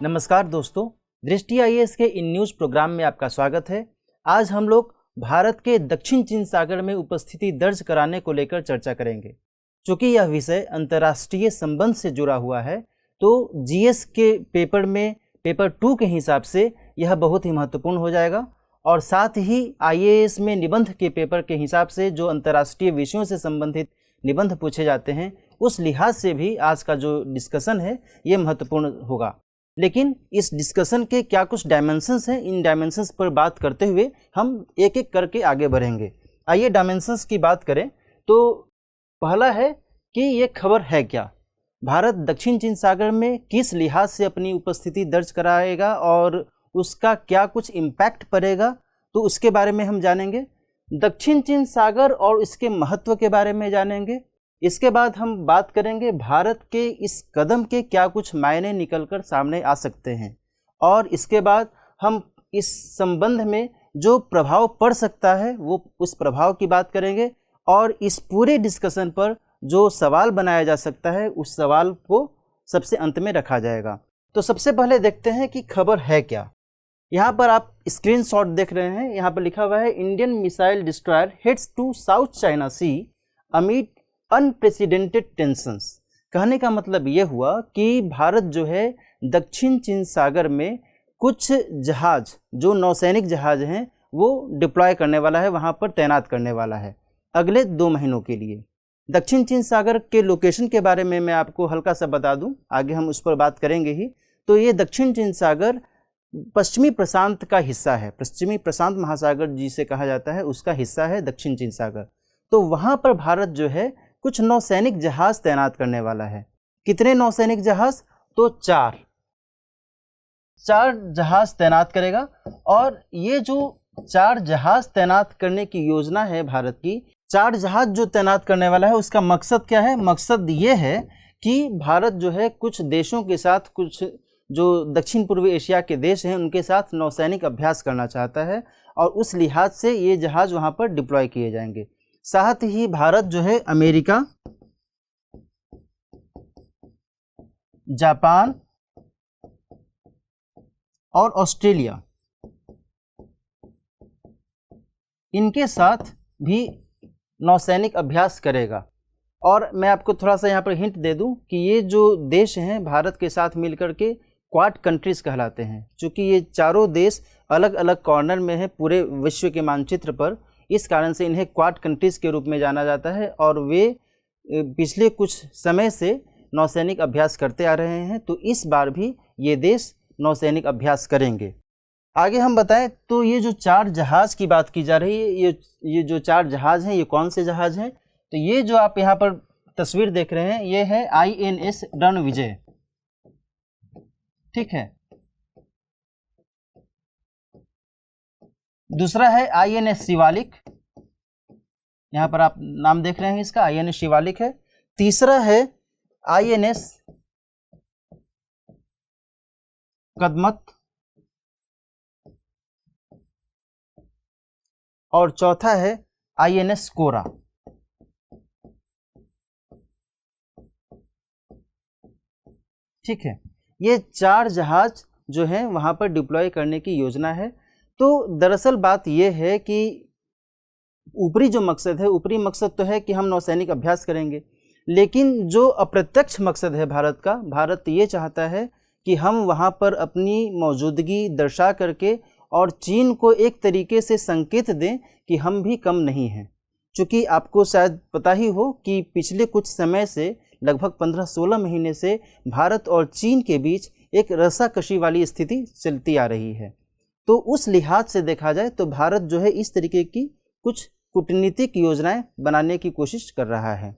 नमस्कार दोस्तों, दृष्टि आईएएस के इन न्यूज़ प्रोग्राम में आपका स्वागत है। आज हम लोग भारत के दक्षिण चीन सागर में उपस्थिति दर्ज कराने को लेकर चर्चा करेंगे। चूँकि यह विषय अंतर्राष्ट्रीय संबंध से जुड़ा हुआ है, तो जीएस के पेपर में पेपर 2 के हिसाब से यह बहुत ही महत्वपूर्ण हो जाएगा और साथ ही आईएएस में निबंध के पेपर के हिसाब से जो अंतर्राष्ट्रीय विषयों से संबंधित निबंध पूछे जाते हैं, उस लिहाज से भी आज का जो डिस्कशन है ये महत्वपूर्ण होगा। लेकिन इस डिस्कशन के क्या कुछ डायमेंशंस हैं, इन डायमेंशंस पर बात करते हुए हम एक एक करके आगे बढ़ेंगे। आइए डायमेंशंस की बात करें तो पहला है कि ये खबर है क्या, भारत दक्षिण चीन सागर में किस लिहाज से अपनी उपस्थिति दर्ज कराएगा और उसका क्या कुछ इम्पैक्ट पड़ेगा, तो उसके बारे में हम जानेंगे। दक्षिण चीन सागर और इसके महत्व के बारे में जानेंगे। इसके बाद हम बात करेंगे भारत के इस कदम के क्या कुछ मायने निकलकर सामने आ सकते हैं और इसके बाद हम इस संबंध में जो प्रभाव पड़ सकता है वो उस प्रभाव की बात करेंगे और इस पूरे डिस्कशन पर जो सवाल बनाया जा सकता है उस सवाल को सबसे अंत में रखा जाएगा। तो सबसे पहले देखते हैं कि खबर है क्या। यहाँ पर आप स्क्रीनशॉट देख रहे हैं, यहाँ पर लिखा हुआ है Indian missile destroyer heads to South China Sea amid unprecedented tensions. कहने का मतलब ये हुआ कि भारत जो है दक्षिण चीन सागर में कुछ जहाज, जो नौसैनिक जहाज हैं, वो डिप्लॉय करने वाला है, वहाँ पर तैनात करने वाला है अगले 2 महीनों के लिए। दक्षिण चीन सागर के लोकेशन के बारे में मैं आपको हल्का सा बता दूं, आगे हम उस पर बात करेंगे ही। तो ये दक्षिण चीन सागर पश्चिमी प्रशांत का हिस्सा है, पश्चिमी प्रशांत महासागर जिसे कहा जाता है उसका हिस्सा है दक्षिण चीन सागर। तो वहाँ पर भारत जो है कुछ नौसैनिक जहाज तैनात करने वाला है। कितने नौसैनिक जहाज? तो 4 जहाज तैनात करेगा। और ये जो 4 जहाज तैनात करने की योजना है भारत की, 4 जहाज जो तैनात करने वाला है उसका मकसद क्या है? मकसद ये है कि भारत जो है कुछ देशों के साथ, कुछ जो दक्षिण पूर्वी एशिया के देश हैं उनके साथ नौसैनिक अभ्यास करना चाहता है और उस लिहाज से ये जहाज वहाँ पर डिप्लॉय किए जाएंगे। साथ ही भारत जो है अमेरिका, जापान और ऑस्ट्रेलिया, इनके साथ भी नौसैनिक अभ्यास करेगा। और मैं आपको थोड़ा सा यहाँ पर हिंट दे दूं कि ये जो देश हैं भारत के साथ मिलकर के क्वाड कंट्रीज़ कहलाते हैं। चूँकि ये चारों देश अलग अलग कॉर्नर में है पूरे विश्व के मानचित्र पर, इस कारण से इन्हें क्वाड कंट्रीज़ के रूप में जाना जाता है और वे पिछले कुछ समय से नौसैनिक अभ्यास करते आ रहे हैं। तो इस बार भी ये देश नौसैनिक अभ्यास करेंगे। आगे हम बताएं तो ये जो 4 जहाज़ की बात की जा रही है, ये जो 4 जहाज़ हैं ये कौन से जहाज़ हैं? तो ये जो आप यहाँ पर तस्वीर देख रहे हैं ये है INS रणविजय, ठीक है। दूसरा है INS शिवालिक, यहाँ पर आप नाम देख रहे हैं इसका, INS शिवालिक है। तीसरा है INS कदमत और चौथा है INS कोरा। ठीक है, ये 4 जहाज जो हैं वहाँ पर डिप्लॉय करने की योजना है। तो दरअसल बात यह है कि ऊपरी जो मकसद है, ऊपरी मकसद तो है कि हम नौसैनिक अभ्यास करेंगे, लेकिन जो अप्रत्यक्ष मकसद है भारत का, भारत ये चाहता है कि हम वहाँ पर अपनी मौजूदगी दर्शा करके और चीन को एक तरीके से संकेत दें कि हम भी कम नहीं हैं। चूँकि आपको शायद पता ही हो कि पिछले कुछ समय से, लगभग 15-16 महीने से भारत और चीन के बीच एक रस्साकशी वाली स्थिति चलती आ रही है। तो उस लिहाज से देखा जाए तो भारत जो है इस तरीके की कुछ कूटनीतिक योजनाएं बनाने की कोशिश कर रहा है।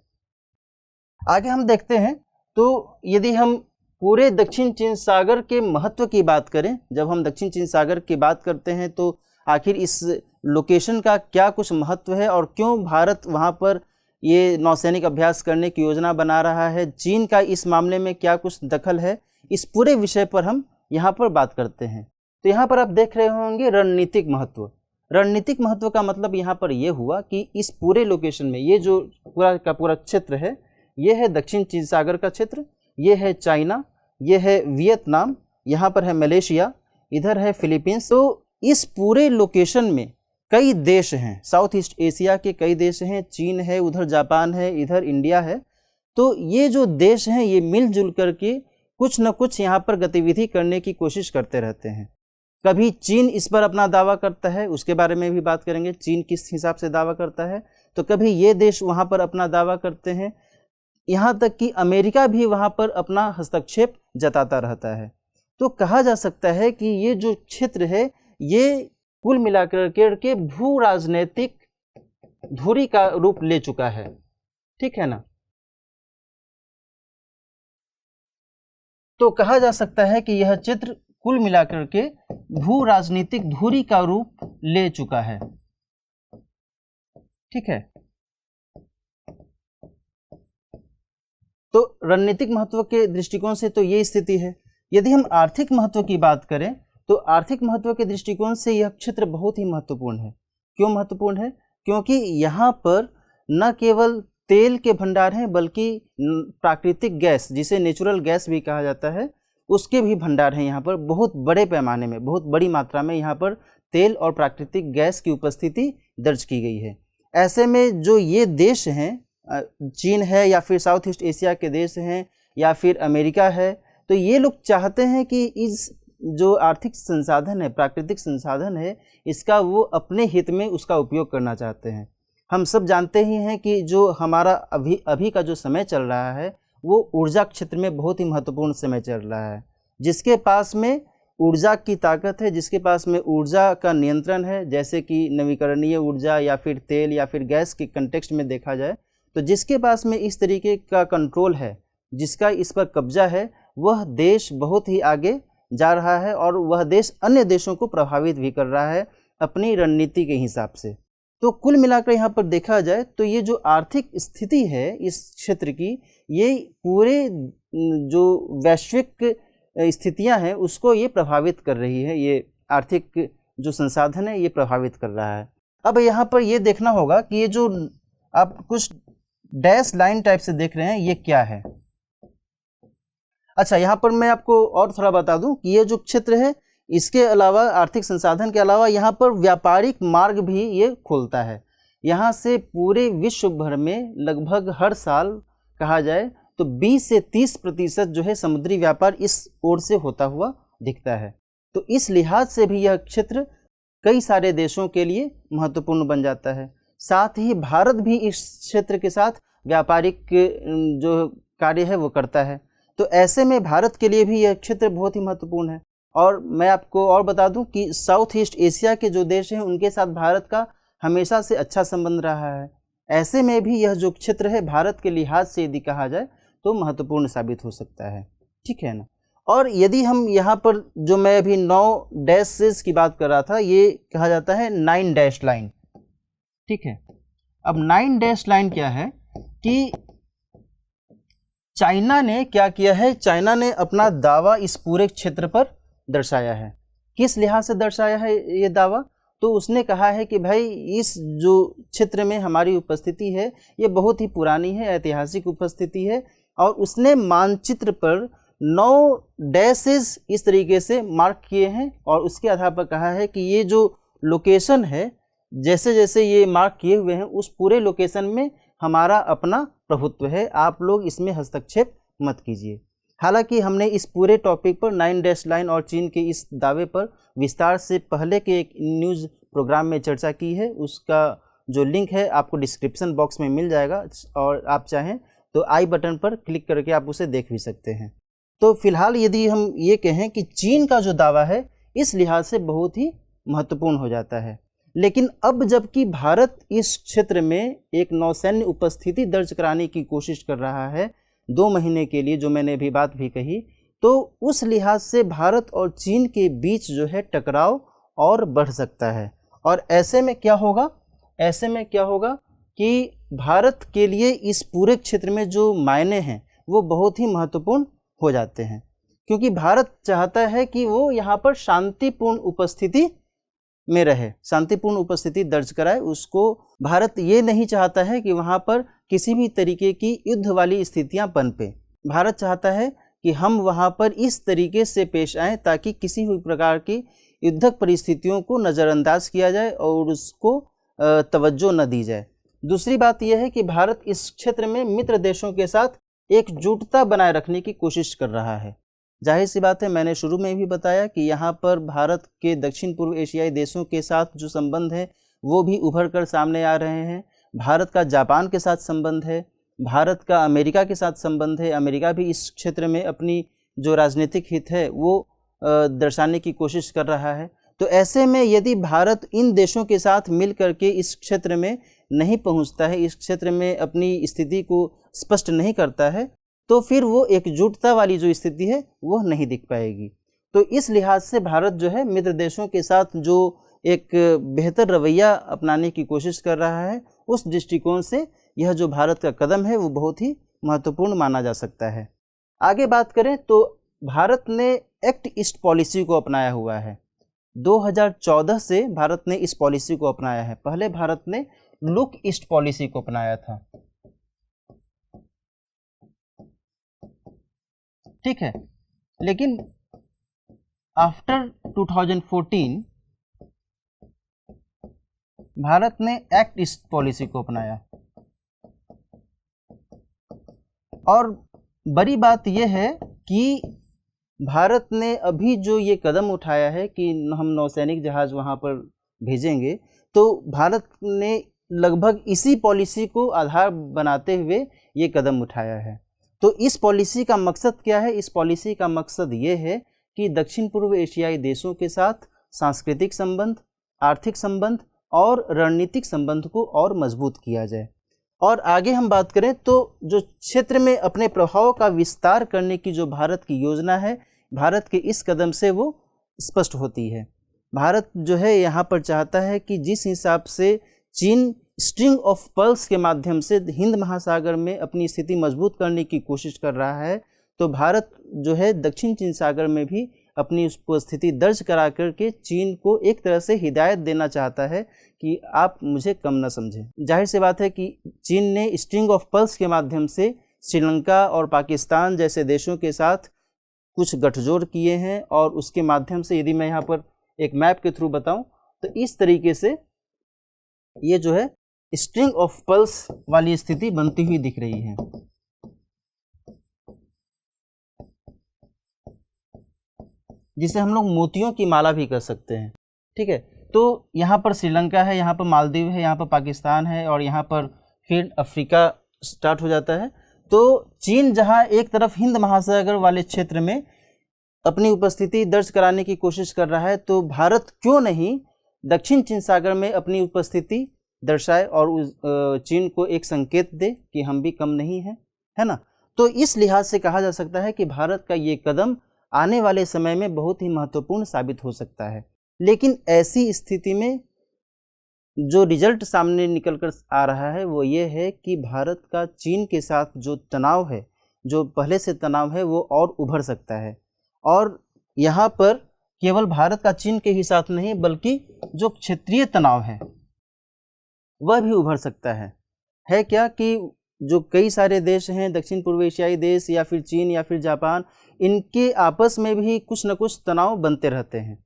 आगे हम देखते हैं तो यदि हम पूरे दक्षिण चीन सागर के महत्व की बात करें, जब हम दक्षिण चीन सागर की बात करते हैं तो आखिर इस लोकेशन का क्या कुछ महत्व है और क्यों भारत वहाँ पर ये नौसैनिक अभ्यास करने की योजना बना रहा है, चीन का इस मामले में क्या कुछ दखल है, इस पूरे विषय पर हम यहाँ पर बात करते हैं। तो यहाँ पर आप देख रहे होंगे रणनीतिक महत्व। रणनीतिक महत्व का मतलब यहाँ पर यह हुआ कि इस पूरे लोकेशन में ये जो पूरा का पूरा क्षेत्र है, ये है दक्षिण चीन सागर का क्षेत्र, ये है चाइना, ये है वियतनाम यहाँ पर है मलेशिया, इधर है फिलीपींस। तो इस पूरे लोकेशन में कई देश हैं, साउथ ईस्ट एशिया के कई देश हैं, चीन है, उधर जापान है, इधर इंडिया है। तो ये जो देश हैं ये मिलजुल करके कुछ न कुछ यहाँ पर गतिविधि करने की कोशिश करते रहते हैं। कभी चीन इस पर अपना दावा करता है, उसके बारे में भी बात करेंगे, चीन किस हिसाब से दावा करता है। तो कभी ये देश वहाँ पर अपना दावा करते हैं, यहाँ तक कि अमेरिका भी वहाँ पर अपना हस्तक्षेप जताता रहता है। तो कहा जा सकता है कि ये जो क्षेत्र है ये कुल मिलाकर के भू राजनीतिक धुरी का रूप ले चुका है, ठीक है ना। तो कहा जा सकता है कि यह चित्र कुल मिलाकर के भू राजनीतिक धुरी का रूप ले चुका है, ठीक है। तो रणनीतिक महत्व के दृष्टिकोण से तो ये स्थिति है। यदि हम आर्थिक महत्व की बात करें तो आर्थिक महत्व के दृष्टिकोण से यह क्षेत्र बहुत ही महत्वपूर्ण है। क्यों महत्वपूर्ण है? क्योंकि यहाँ पर न केवल तेल के भंडार हैं बल्कि प्राकृतिक गैस, जिसे नेचुरल गैस भी कहा जाता है, उसके भी भंडार हैं। यहाँ पर बहुत बड़े पैमाने में, बहुत बड़ी मात्रा में यहाँ पर तेल और प्राकृतिक गैस की उपस्थिति दर्ज की गई है। ऐसे में जो ये देश हैं, चीन है या फिर साउथ ईस्ट एशिया के देश हैं या फिर अमेरिका है, तो ये लोग चाहते हैं कि इस जो आर्थिक संसाधन है, प्राकृतिक संसाधन है, इसका वो अपने हित में उसका उपयोग करना चाहते हैं। हम सब जानते ही हैं कि जो हमारा अभी का जो समय चल रहा है वो ऊर्जा क्षेत्र में बहुत ही महत्वपूर्ण समय चल रहा है। जिसके पास में ऊर्जा की ताकत है, जिसके पास में ऊर्जा का नियंत्रण है, जैसे कि नवीकरणीय ऊर्जा या फिर तेल या फिर गैस के कंटेक्स्ट में देखा जाए, तो जिसके पास में इस तरीके का कंट्रोल है, जिसका इस पर कब्जा है, वह देश बहुत ही आगे जा रहा है और वह देश अन्य देशों को प्रभावित भी कर रहा है अपनी रणनीति के हिसाब से। तो कुल मिलाकर यहाँ पर देखा जाए तो ये जो आर्थिक स्थिति है इस क्षेत्र की, ये पूरे जो वैश्विक स्थितियाँ हैं उसको ये प्रभावित कर रही है। ये आर्थिक जो संसाधन है ये प्रभावित कर रहा है। अब यहाँ पर ये देखना होगा कि ये जो आप कुछ डैश लाइन टाइप से देख रहे हैं ये क्या है। अच्छा, यहाँ पर मैं आपको और थोड़ा बता दूं कि ये जो क्षेत्र है इसके अलावा, आर्थिक संसाधन के अलावा, यहाँ पर व्यापारिक मार्ग भी ये खोलता है। यहाँ से पूरे विश्व भर में लगभग हर साल कहा जाए तो 20 से 30% जो है समुद्री व्यापार इस ओर से होता हुआ दिखता है। तो इस लिहाज से भी यह क्षेत्र कई सारे देशों के लिए महत्वपूर्ण बन जाता है। साथ ही भारत भी इस क्षेत्र के साथ व्यापारिक जो कार्य है वो करता है। तो ऐसे में भारत के लिए भी यह क्षेत्र बहुत ही महत्वपूर्ण है। और मैं आपको और बता दूं कि साउथ ईस्ट एशिया के जो देश हैं उनके साथ भारत का हमेशा से अच्छा संबंध रहा है। ऐसे में भी यह जो क्षेत्र है भारत के लिहाज से यदि कहा जाए तो महत्वपूर्ण साबित हो सकता है, ठीक है ना। और यदि हम यहाँ पर जो मैं अभी 9 डैशेस की बात कर रहा था, ये कहा जाता है 9 डैश लाइन, ठीक है। अब 9 डैश लाइन क्या है कि चाइना ने क्या किया है, चाइना ने अपना दावा इस पूरे क्षेत्र पर दर्शाया है। किस लिहाज से दर्शाया है ये दावा? तो उसने कहा है कि भाई इस जो क्षेत्र में हमारी उपस्थिति है ये बहुत ही पुरानी है, ऐतिहासिक उपस्थिति है। और उसने मानचित्र पर 9 डैशेस इस तरीके से मार्क किए हैं और उसके आधार पर कहा है कि ये जो लोकेशन है, जैसे जैसे ये मार्क किए हुए हैं उस पूरे लोकेशन में हमारा अपना प्रभुत्व है, आप लोग इसमें हस्तक्षेप मत कीजिए। हालांकि हमने इस पूरे टॉपिक पर 9 डैश लाइन और चीन के इस दावे पर विस्तार से पहले के एक न्यूज़ प्रोग्राम में चर्चा की है। उसका जो लिंक है आपको डिस्क्रिप्शन बॉक्स में मिल जाएगा और आप चाहें तो आई बटन पर क्लिक करके आप उसे देख भी सकते हैं। तो फिलहाल यदि हम ये कहें कि चीन का जो दावा है इस लिहाज से बहुत ही महत्वपूर्ण हो जाता है। लेकिन अब जबकि भारत इस क्षेत्र में एक नौसैन्य उपस्थिति दर्ज कराने की कोशिश कर रहा है 2 महीने के लिए, जो मैंने अभी बात भी कही, तो उस लिहाज से भारत और चीन के बीच जो है टकराव और बढ़ सकता है। और ऐसे में क्या होगा, ऐसे में क्या होगा कि भारत के लिए इस पूरे क्षेत्र में जो मायने हैं वो बहुत ही महत्वपूर्ण हो जाते हैं, क्योंकि भारत चाहता है कि वो यहाँ पर शांतिपूर्ण उपस्थिति में रहे, शांतिपूर्ण उपस्थिति दर्ज कराए। उसको भारत ये नहीं चाहता है कि वहाँ पर किसी भी तरीके की युद्ध वाली स्थितियाँ पनपे। भारत चाहता है कि हम वहाँ पर इस तरीके से पेश आएँ ताकि किसी भी प्रकार की युद्धक परिस्थितियों को नज़रअंदाज किया जाए और उसको तवज्जो न दी जाए। दूसरी बात यह है कि भारत इस क्षेत्र में मित्र देशों के साथ एकजुटता बनाए रखने की कोशिश कर रहा है। जाहिर सी बात है, मैंने शुरू में भी बताया कि यहाँ पर भारत के दक्षिण पूर्व एशियाई देशों के साथ जो संबंध है वो भी उभर कर सामने आ रहे हैं। भारत का जापान के साथ संबंध है, भारत का अमेरिका के साथ संबंध है। अमेरिका भी इस क्षेत्र में अपनी जो राजनीतिक हित है वो दर्शाने की कोशिश कर रहा है। तो ऐसे में यदि भारत इन देशों के साथ मिल करके इस क्षेत्र में नहीं पहुंचता है, इस क्षेत्र में अपनी स्थिति को स्पष्ट नहीं करता है, तो फिर वो एकजुटता वाली जो स्थिति है वो नहीं दिख पाएगी। तो इस लिहाज से भारत जो है मित्र देशों के साथ जो एक बेहतर रवैया अपनाने की कोशिश कर रहा है, उस दृष्टिकोण से यह जो भारत का कदम है वो बहुत ही महत्वपूर्ण माना जा सकता है। आगे बात करें तो भारत ने एक्ट ईस्ट पॉलिसी को अपनाया हुआ है। 2014 से भारत ने इस पॉलिसी को अपनाया है। पहले भारत ने लुक ईस्ट पॉलिसी को अपनाया था, ठीक है। लेकिन आफ्टर 2014 भारत ने एक्ट ईस्ट पॉलिसी को अपनाया। और बड़ी बात यह है कि भारत ने अभी जो ये कदम उठाया है कि हम नौसैनिक जहाज वहाँ पर भेजेंगे, तो भारत ने लगभग इसी पॉलिसी को आधार बनाते हुए ये कदम उठाया है। तो इस पॉलिसी का मकसद क्या है? इस पॉलिसी का मकसद ये है कि दक्षिण पूर्व एशियाई देशों के साथ सांस्कृतिक संबंध, आर्थिक संबंध और रणनीतिक संबंध को और मजबूत किया जाए। और आगे हम बात करें तो जो क्षेत्र में अपने प्रभाव का विस्तार करने की जो भारत की योजना है, भारत के इस कदम से वो स्पष्ट होती है। भारत जो है यहाँ पर चाहता है कि जिस हिसाब से चीन स्ट्रिंग ऑफ पर्ल्स के माध्यम से हिंद महासागर में अपनी स्थिति मजबूत करने की कोशिश कर रहा है, तो भारत जो है दक्षिण चीन सागर में भी अपनी उपस्थिति दर्ज करा करके चीन को एक तरह से हिदायत देना चाहता है कि आप मुझे कम न समझें। जाहिर सी बात है कि चीन ने स्ट्रिंग ऑफ पर्ल्स के माध्यम से श्रीलंका और पाकिस्तान जैसे देशों के साथ कुछ गठजोड़ किए हैं, और उसके माध्यम से यदि मैं यहाँ पर एक मैप के थ्रू बताऊं तो इस तरीके से ये जो है स्ट्रिंग ऑफ पर्ल्स वाली स्थिति बनती हुई दिख रही है। जिसे हम लोग मोतियों की माला भी कर सकते हैं, ठीक है। तो यहाँ पर श्रीलंका है, यहाँ पर मालदीव है, यहाँ पर पाकिस्तान है और यहाँ पर फिर अफ्रीका स्टार्ट हो जाता है। तो चीन जहाँ एक तरफ हिंद महासागर वाले क्षेत्र में अपनी उपस्थिति दर्ज कराने की कोशिश कर रहा है, तो भारत क्यों नहीं दक्षिण चीन सागर में अपनी उपस्थिति दर्शाए और चीन को एक संकेत दे कि हम भी कम नहीं हैं, है ना। तो इस लिहाज से कहा जा सकता है कि भारत का ये कदम आने वाले समय में बहुत ही महत्वपूर्ण साबित हो सकता है। लेकिन ऐसी स्थिति में जो रिजल्ट सामने निकल कर आ रहा है वो ये है कि भारत का चीन के साथ जो तनाव है, जो पहले से तनाव है, वो और उभर सकता है। और यहाँ पर केवल भारत का चीन के ही साथ नहीं बल्कि जो क्षेत्रीय तनाव है वह भी उभर सकता है क्या कि जो कई सारे देश हैं, दक्षिण पूर्व एशियाई देश या फिर चीन या फिर जापान, इनके आपस में भी कुछ न कुछ तनाव बनते रहते हैं।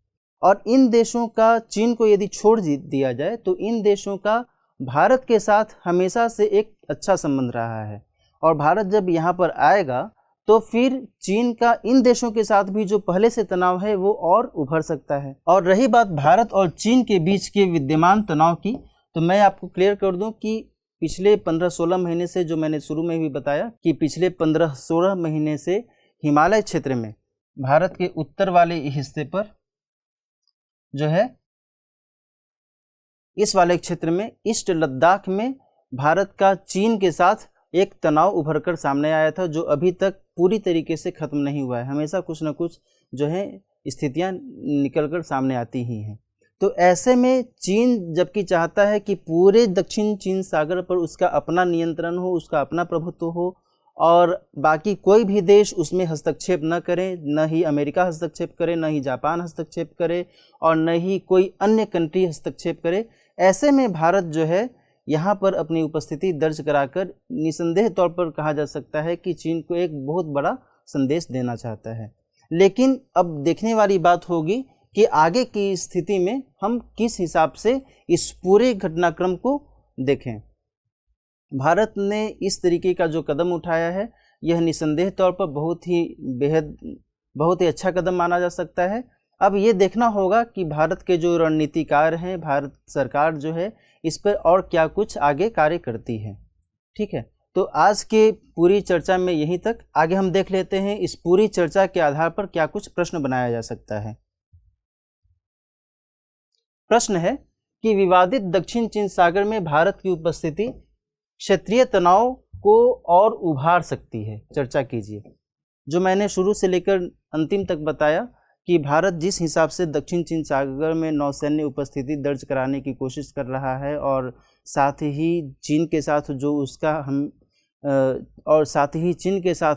और इन देशों का चीन को यदि छोड़ दिया जाए तो इन देशों का भारत के साथ हमेशा से एक अच्छा संबंध रहा है, और भारत जब यहाँ पर आएगा तो फिर चीन का इन देशों के साथ भी जो पहले से तनाव है वो और उभर सकता है। और रही बात भारत और चीन के बीच के विद्यमान तनाव की, तो मैं आपको क्लियर कर दूं कि पिछले 15-16 महीने से, जो मैंने शुरू में भी बताया कि पिछले 15-16 महीने से हिमालय क्षेत्र में भारत के उत्तर वाले हिस्से पर जो है इस वाले क्षेत्र में ईस्ट लद्दाख में भारत का चीन के साथ एक तनाव उभर कर सामने आया था, जो अभी तक पूरी तरीके से ख़त्म नहीं हुआ है। हमेशा कुछ न कुछ जो है स्थितियां निकल कर सामने आती ही हैं। तो ऐसे में चीन जबकि चाहता है कि पूरे दक्षिण चीन सागर पर उसका अपना नियंत्रण हो, उसका अपना प्रभुत्व हो, और बाकी कोई भी देश उसमें हस्तक्षेप न करे, न ही अमेरिका हस्तक्षेप करे, न ही जापान हस्तक्षेप करे, और न ही कोई अन्य कंट्री हस्तक्षेप करे। ऐसे में भारत जो है यहाँ पर अपनी उपस्थिति दर्ज कराकर निसंदेह तौर पर कहा जा सकता है कि चीन को एक बहुत बड़ा संदेश देना चाहता है। लेकिन अब देखने वाली बात होगी कि आगे की स्थिति में हम किस हिसाब से इस पूरे घटनाक्रम को देखें। भारत ने इस तरीके का जो कदम उठाया है यह निसंदेह तौर पर बहुत ही अच्छा कदम माना जा सकता है। अब ये देखना होगा कि भारत के जो रणनीतिकार हैं, भारत सरकार जो है इस पर और क्या कुछ आगे कार्य करती है। ठीक है, तो आज के पूरी चर्चा में यहीं तक। आगे हम देख लेते हैं इस पूरी चर्चा के आधार पर क्या कुछ प्रश्न बनाया जा सकता है। प्रश्न है कि विवादित दक्षिण चीन सागर में भारत की उपस्थिति क्षेत्रीय तनाव को और उभार सकती है। चर्चा कीजिए। जो मैंने शुरू से लेकर अंतिम तक बताया कि भारत जिस हिसाब से दक्षिण चीन सागर में नौसैन्य उपस्थिति दर्ज कराने की कोशिश कर रहा है और साथ ही चीन के साथ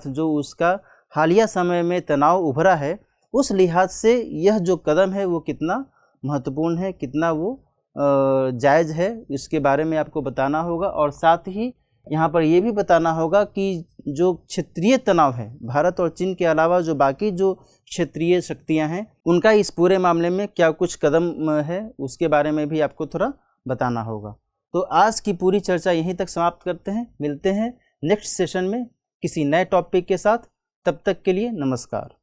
जो उसका हालिया समय में तनाव उभरा है, उस लिहाज से यह जो कदम है वो कितना महत्वपूर्ण है, कितना वो जायज़ है, इसके बारे में आपको बताना होगा। और साथ ही यहाँ पर यह भी बताना होगा कि जो क्षेत्रीय तनाव है, भारत और चीन के अलावा जो बाकी जो क्षेत्रीय शक्तियाँ हैं उनका इस पूरे मामले में क्या कुछ कदम है, उसके बारे में भी आपको थोड़ा बताना होगा। तो आज की पूरी चर्चा यहीं तक समाप्त करते हैं। मिलते हैं नेक्स्ट सेशन में किसी नए टॉपिक के साथ। तब तक के लिए नमस्कार।